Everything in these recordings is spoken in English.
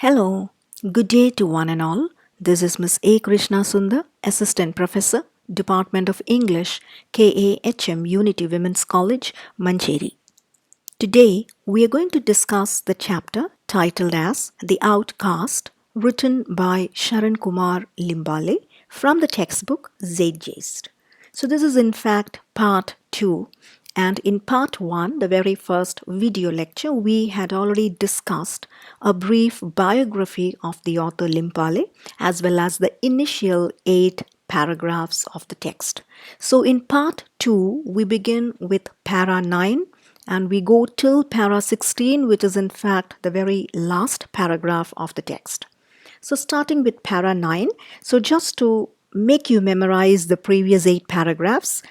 Hello, good day to one and all. This is Miss A. Krishna Sundar, Assistant Professor, Department of English, KAHM Unity Women's College, Mancheri. Today, we are going to discuss the chapter titled as The Outcaste, written by Sharan Kumar Limbale from the textbook Zeitgeist. So this is in fact part 2, and in part 1, the very first video lecture, we had already discussed a brief biography of the author Limbale as well as the initial 8 paragraphs of the text. So in part 2, we begin with para 9 and we go till para 16, which is in fact the very last paragraph of the text. So starting with para 9, so just to make you memorize the previous 8 paragraphs,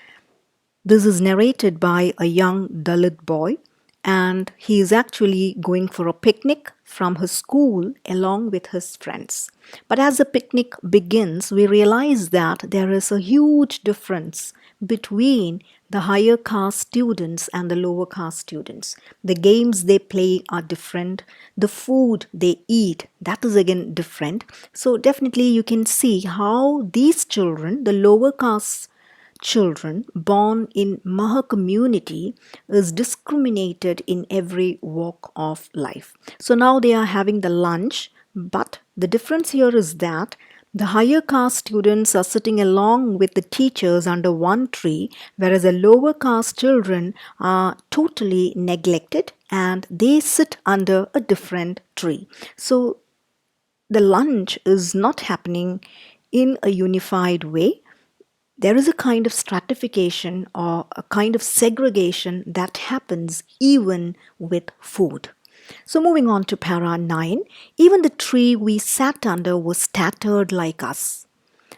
this is narrated by a young Dalit boy, and he is actually going for a picnic from his school along with his friends. But as the picnic begins, we realize that there is a huge difference between the higher caste students and the lower caste students. The games they play are different. The food they eat, that is again different. So definitely you can see how these children, the lower caste children born in Maha community, is discriminated in every walk of life. So now they are having the lunch, but the difference here is that the higher caste students are sitting along with the teachers under one tree, whereas the lower caste children are totally neglected and they sit under a different tree. So the lunch is not happening in a unified way. There is a kind of stratification or a kind of segregation that happens even with food. So moving on to para 9, even the tree we sat under was tattered like us.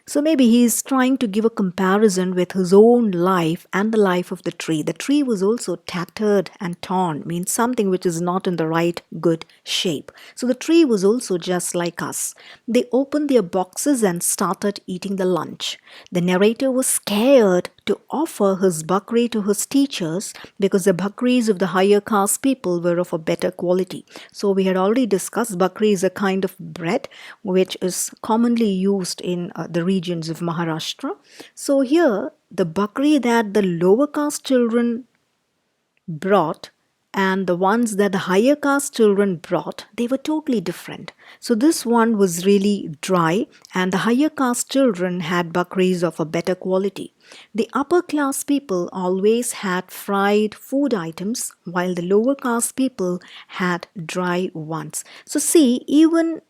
So maybe he is trying to give a comparison with his own life and the life of the tree. The tree was also tattered and torn, means something which is not in the right good shape. So the tree was also just like us. They opened their boxes and started eating the lunch. The narrator was scared to offer his bakri to his teachers because the bakris of the higher caste people were of a better quality. So we had already discussed bakri is a kind of bread which is commonly used in the regions of Maharashtra. So here the bakri that the lower caste children brought and the ones that the higher caste children brought, they were totally different. So this one was really dry and the higher caste children had bakris of a better quality. The upper class people always had fried food items while the lower caste people had dry ones. So see, even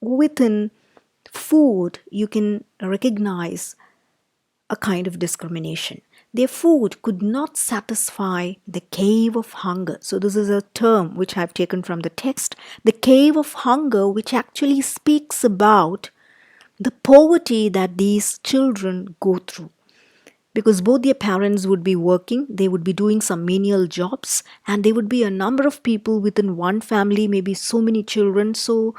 within food you can recognize a kind of discrimination. Their food could not satisfy the cave of hunger. So this is a term which I've taken from the text. The cave of hunger, which actually speaks about the poverty that these children go through. Because both their parents would be working, they would be doing some menial jobs, and there would be a number of people within one family, maybe so many children. So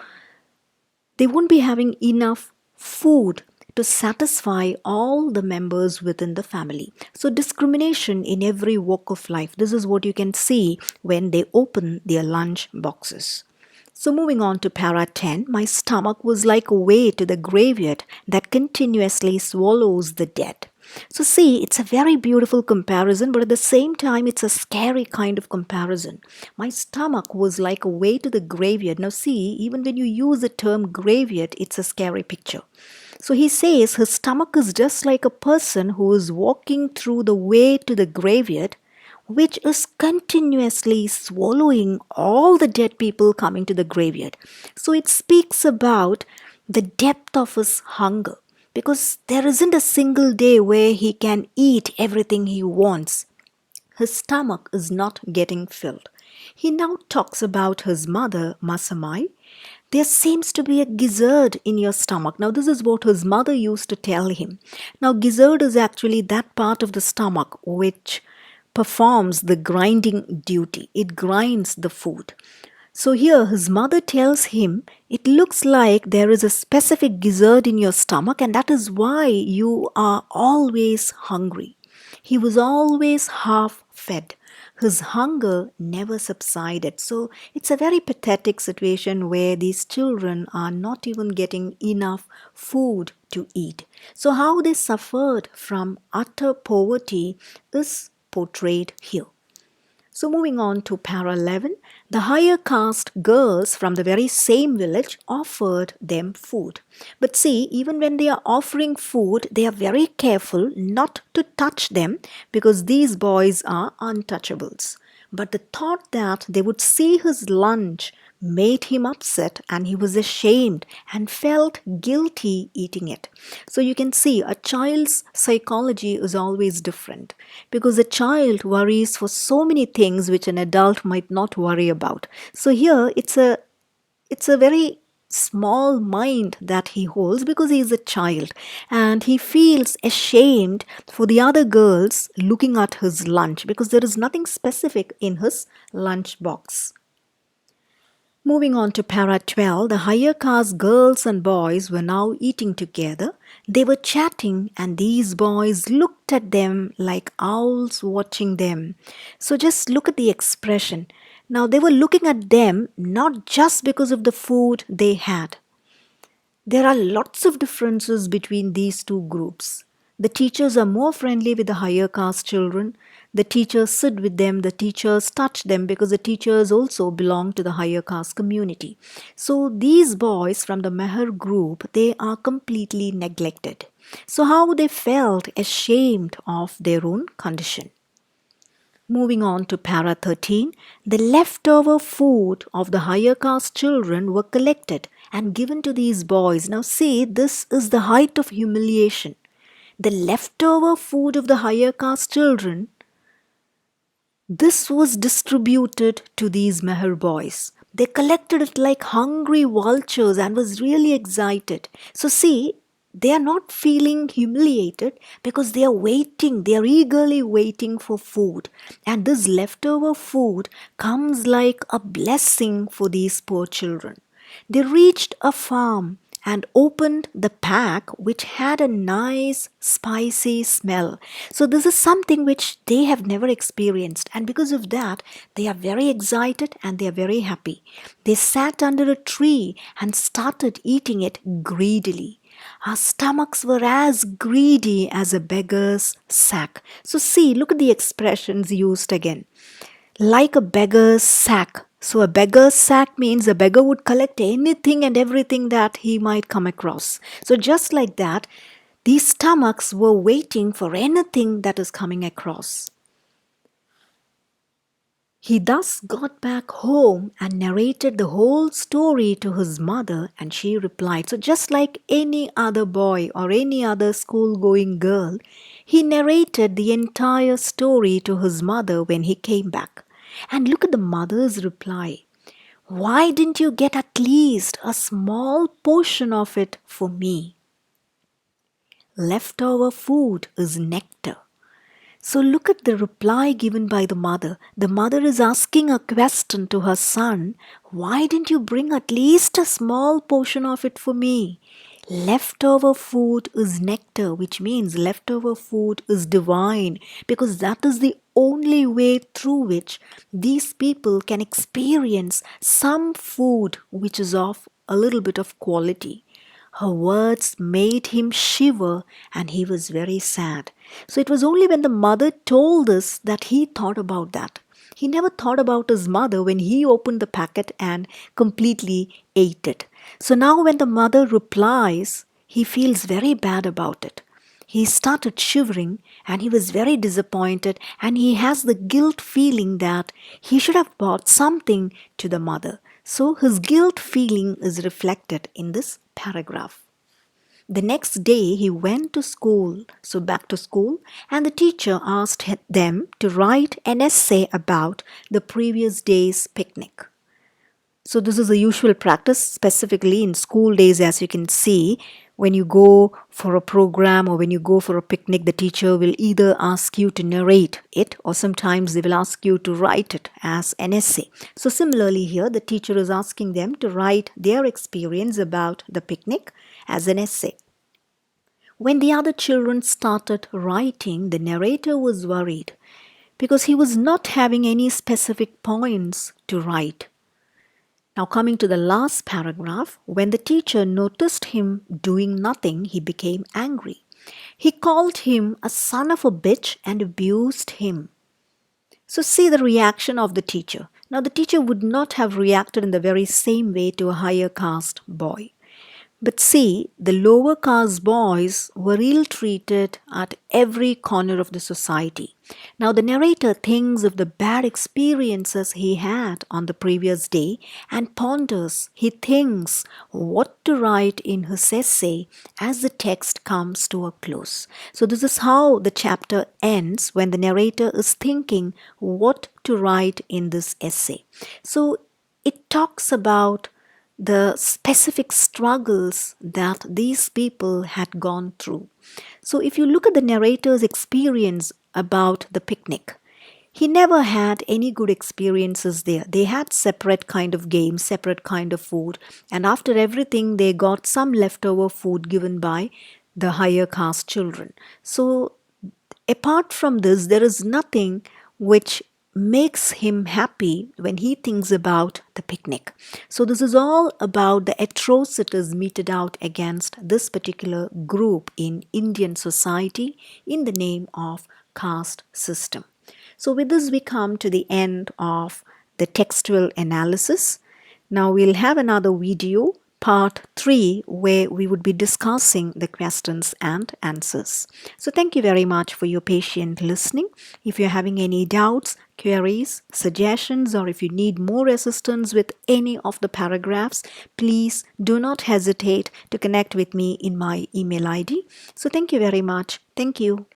they won't be having enough food to satisfy all the members within the family. So discrimination in every walk of life. This is what you can see when they open their lunch boxes. So moving on to para 10, my stomach was like a way to the graveyard that continuously swallows the dead. So see, it's a very beautiful comparison, but at the same time, it's a scary kind of comparison. My stomach was like a way to the graveyard. Now see, even when you use the term graveyard, it's a scary picture. So he says his stomach is just like a person who is walking through the way to the graveyard, which is continuously swallowing all the dead people coming to the graveyard. So it speaks about the depth of his hunger, because there isn't a single day where he can eat everything he wants. His stomach is not getting filled. He now talks about his mother, Masamai. There seems to be a gizzard in your stomach. Now this is what his mother used to tell him. Now gizzard is actually that part of the stomach which performs the grinding duty. It grinds the food. So here his mother tells him, it looks like there is a specific gizzard in your stomach and that is why you are always hungry. He was always half fed. His hunger never subsided. So it's a very pathetic situation where these children are not even getting enough food to eat. So, how they suffered from utter poverty is portrayed here. So, moving on to para 11, the higher caste girls from the very same village offered them food. But see, even when they are offering food, they are very careful not to touch them because these boys are untouchables. But the thought that they would see his lunch made him upset and he was ashamed and felt guilty eating it. So you can see a child's psychology is always different because a child worries for so many things which an adult might not worry about. So here it's a very small mind that he holds because he is a child and he feels ashamed for the other girls looking at his lunch because there is nothing specific in his lunch box. Moving on to para 12, the higher caste girls and boys were now eating together. They were chatting, and these boys looked at them like owls watching them. So just look at the expression. Now, they were looking at them not just because of the food they had. There are lots of differences between these two groups. The teachers are more friendly with the higher caste children. The teachers sit with them, the teachers touch them because the teachers also belong to the higher caste community. So these boys from the Meher group, they are completely neglected. So how they felt ashamed of their own condition. Moving on to para 13, the leftover food of the higher caste children were collected and given to these boys. Now see, this is the height of humiliation. The leftover food of the higher caste children, this was distributed to these Meher boys. They collected it like hungry vultures and was really excited. So see, they are not feeling humiliated because they are waiting, they are eagerly waiting for food. And this leftover food comes like a blessing for these poor children. They reached a farm and opened the pack, which had a nice spicy smell. So this is something which they have never experienced, and because of that they are very excited and they are very happy. They sat under a tree and started eating it greedily. Our stomachs were as greedy as a beggar's sack. So see, look at the expressions used again. Like a beggar's sack. So a beggar's sack means a beggar would collect anything and everything that he might come across. So just like that, these stomachs were waiting for anything that is coming across. He thus got back home and narrated the whole story to his mother, and she replied. So just like any other boy or any other school-going girl, he narrated the entire story to his mother when he came back. And look at the mother's reply. Why didn't you get at least a small portion of it for me? Leftover food is nectar. So look at the reply given by the mother. The mother is asking a question to her son. Why didn't you bring at least a small portion of it for me? Leftover food is nectar, which means leftover food is divine, because that is the only way through which these people can experience some food which is of a little bit of quality. Her words made him shiver and he was very sad. So it was only when the mother told us that he thought about that. He never thought about his mother when he opened the packet and completely ate it. So now when the mother replies, he feels very bad about it. He started shivering and he was very disappointed, and he has the guilt feeling that he should have bought something to the mother. So his guilt feeling is reflected in this paragraph. The next day he went to school, so back to school, and the teacher asked them to write an essay about the previous day's picnic. So this is a usual practice, specifically in school days. As you can see, when you go for a program or when you go for a picnic, the teacher will either ask you to narrate it or sometimes they will ask you to write it as an essay. So similarly here, the teacher is asking them to write their experience about the picnic as an essay. When the other children started writing, the narrator was worried because he was not having any specific points to write. Now, coming to the last paragraph, when the teacher noticed him doing nothing, he became angry. He called him a son of a bitch and abused him. So, see the reaction of the teacher. Now, the teacher would not have reacted in the very same way to a higher caste boy. But see, the lower caste boys were ill-treated at every corner of the society. Now the narrator thinks of the bad experiences he had on the previous day and ponders. He thinks what to write in his essay as the text comes to a close. So this is how the chapter ends, when the narrator is thinking what to write in this essay. So it talks about the specific struggles that these people had gone through. So if you look at the narrator's experience about the picnic, he never had any good experiences there. They had separate kind of games, separate kind of food, and after everything they got some leftover food given by the higher caste children. So apart from this, there is nothing which makes him happy when he thinks about the picnic. So this is all about the atrocities meted out against this particular group in Indian society in the name of caste system. So with this we come to the end of the textual analysis. Now we'll have another video, part 3, where we would be discussing the questions and answers. So thank you very much for your patient listening. If you're having any doubts, queries, suggestions, or if you need more assistance with any of the paragraphs, please do not hesitate to connect with me in my email ID. So thank you very much. Thank you.